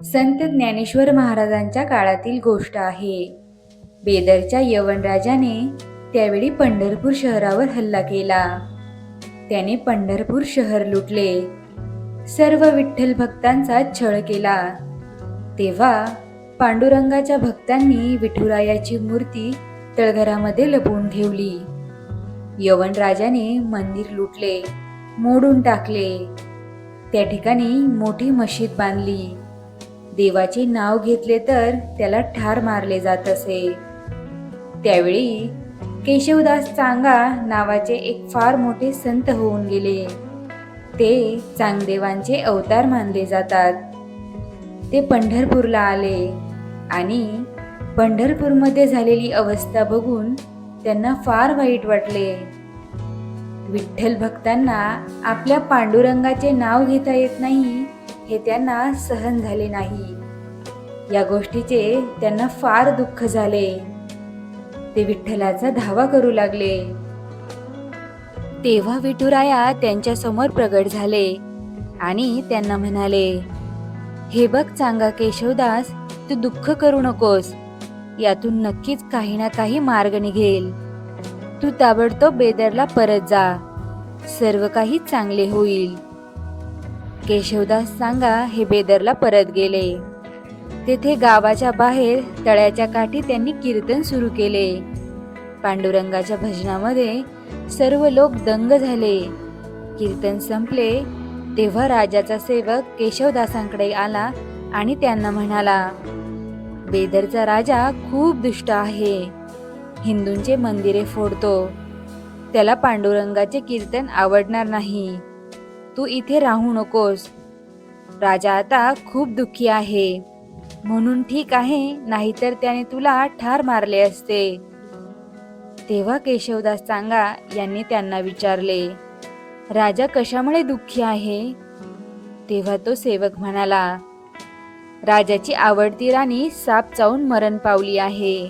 संत ज्ञानेश्वर महाराजांच्या काळातील गोष्ट आहे. बेदरच्या यवनराजाने त्यावेळी पंढरपूर शहरावर हल्ला केला. त्याने पंढरपूर शहर लुटले. सर्व विठ्ठल भक्तांचा छळ केला. तेव्हा पांडुरंगाच्या भक्तांनी विठुरायाची मूर्ती तळघरामध्ये लपवून ठेवली. यवनराजाने मंदिर लुटले, मोडून टाकले. त्या ठिकाणी मोठी मशीद बांधली. देवाचे नाव घेतले तर त्याला ठार मारले जात असे. त्यावेळी केशवदास चांगा नावाचे एक फार मोठे संत होऊन गेले. ते चांगदेवांचे अवतार मानले जातात. ते पंढरपूरला आले आणि पंढरपूरमध्ये झालेली अवस्था बघून त्यांना फार वाईट वाटले. विठ्ठल भक्तांना आपल्या पांडुरंगाचे नाव घेता येत नाही हे त्यांना सहन झाले नाही. या गोष्टीचे त्यांना फार दुःख झाले. ते विठ्ठलाचा धावा करू लागले. तेव्हा विठुराया त्यांच्या समोर प्रगट झाले आणि त्यांना म्हणाले, हे बघ चांगा केशवदास, तू दुःख करू नकोस. यातून नक्कीच काही ना काही मार्ग निघेल. तू ताबडतोब बेदरला परत जा. सर्व काही चांगले होईल. केशवदास चांगा हे बेदरला परत गेले. तेथे गावाच्या बाहेर तळ्याच्या काठी त्यांनी कीर्तन सुरू केले. पांडुरंगाच्या भजनामध्ये सर्व लोक दंग झाले. कीर्तन संपले तेव्हा राजाचा सेवक केशवदासांकडे आला आणि त्यांना म्हणाला, बेदरचा राजा खूप दुष्ट आहे. हिंदूंचे मंदिरे फोडतो. त्याला पांडुरंगाचे कीर्तन आवडणार नाही. तू इथे राहू नकोस. राजा आता खूप दुःखी आहे. म्हणून ठीक आहे, नाहीतर त्याने तुला ठार मारले असते. तेव्हा केशवदास चांगा यांनी त्यांना विचारले, राजा कशामुळे दुःखी आहे? तेव्हा तो सेवक म्हणाला, राजाची आवडती राणी साप चावून मरण पावली आहे.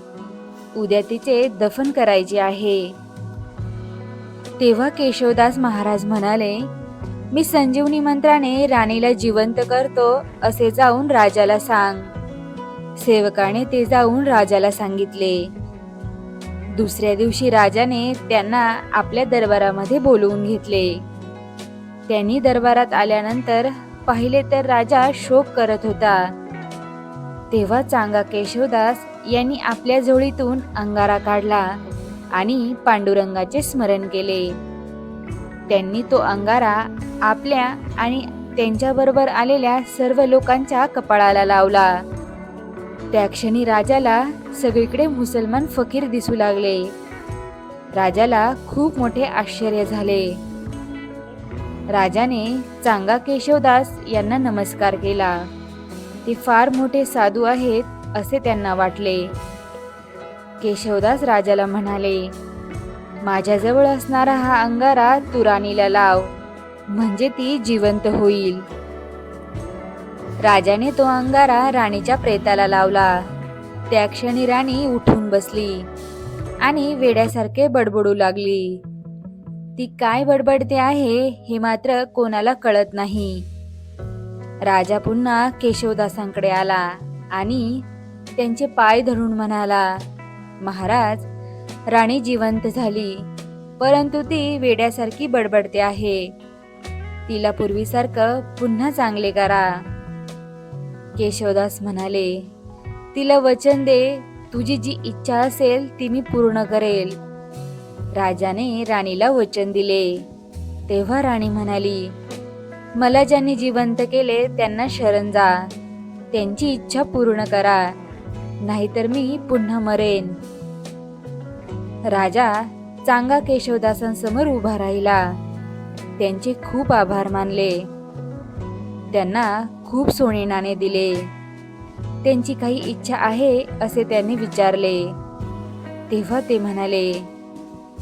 उद्या तिचे दफन करायचे आहे. तेव्हा केशवदास महाराज म्हणाले, मी संजीवनी मंत्राने राणीला जिवंत करतो असे जाऊन राजाला सांग. सेवकाने ते जाऊन राजाला सांगितले. दुसऱ्या दिवशी राजाने त्यांना आपल्या दरबारामध्ये बोलवून घेतले. त्यांनी दरबारात आल्यानंतर पाहिले तर राजा शोक करत होता. तेव्हा चांगा केशवदास यांनी आपल्या झोळीतून अंगारा काढला आणि पांडुरंगाचे स्मरण केले. त्यांनी तो अंगारा आपल्या आणि त्यांच्याबरोबर आलेल्या सर्व लोकांच्या कपाळाला लावला. त्या क्षणी राजाला सगळीकडे मुसलमान फकीर दिसू लागले. राजाला खूप मोठे आश्चर्य झाले. राजाने चांगा केशवदास यांना नमस्कार केला. ते फार मोठे साधू आहेत असे त्यांना वाटले. केशवदास राजाला म्हणाले, माझ्याजवळ असणारा हा अंगारा तू राणीला लाव, म्हणजे ती जिवंत होईल. राजाने तो अंगारा राणीच्या प्रेताला लावला. त्या क्षणी राणी उठून बसली आणि वेड्यासारखे बडबडू लागली. ती काय बडबडते आहे हे मात्र कोणाला कळत नाही. राजा पुन्हा केशवदासांकडे आला आणि त्यांचे पाय धरून म्हणाला, महाराज, राणी जिवंत झाली, परंतु ती वेड्यासारखी बडबडते आहे. तिला पूर्वीसारखं पुन्हा चांगले करा. केशवदास म्हणाले, तिला वचन दे, तुझी जी इच्छा असेल ती मी पूर्ण करेल. राजाने राणीला वचन दिले. तेव्हा राणी म्हणाली, मला ज्यांनी जिवंत केले त्यांना शरण जा. त्यांची इच्छा पूर्ण करा, नाहीतर मी पुन्हा मरेन. राजा चांगा केशवदासांसमोर उभा राहिला. त्यांचे खूप आभार मानले. त्यांना खूप सोने नाणे दिले. त्यांची काही इच्छा आहे असे त्यांनी विचारले. तेव्हा ते म्हणाले,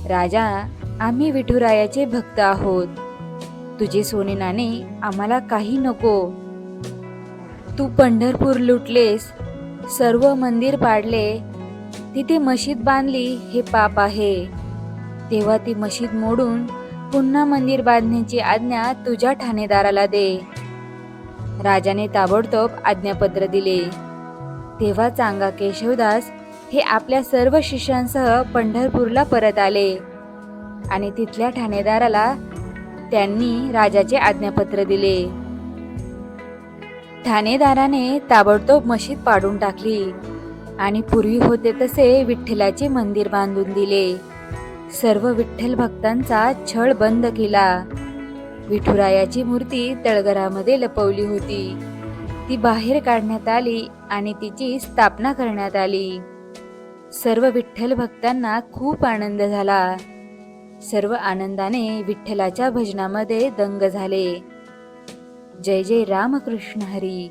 राजा, आम्ही विठुरायाचे भक्त आहोत. तुझे सोने नाणे आम्हाला काही नको. तू पंढरपूर लुटलेस, सर्व मंदिर पाडले, तिथे मशीद बांधली, हे पाप आहे. तेव्हा ती मशीद मोडून पुन्हा मंदिर बांधण्याची आज्ञा तुझ्या ठाणेदाराला दे. राजाने ताबडतोब आज्ञापत्र दिले. तेव्हा चांगा केशवदास हे आपल्या सर्व शिष्यांसह पंढरपूरला परत आले आणि तिथल्या ठाणेदाराला त्यांनी राजाचे आज्ञापत्र दिले. ठाणेदाराने ताबडतोब मशीद पाडून टाकली आणि पूर्वी होते तसे विठ्ठलाचे मंदिर बांधून दिले. सर्व विठ्ठल भक्तांचा छळ बंद केला. विठुरायाची मूर्ती तळघरामध्ये लपवली होती, ती बाहेर काढण्यात आली आणि तिची स्थापना करण्यात आली. सर्व विठ्ठल भक्तांना खूप आनंद झाला. सर्व आनंदाने विठ्ठलाच्या भजनामध्ये दंग झाले. जय जय रामकृष्ण हरी.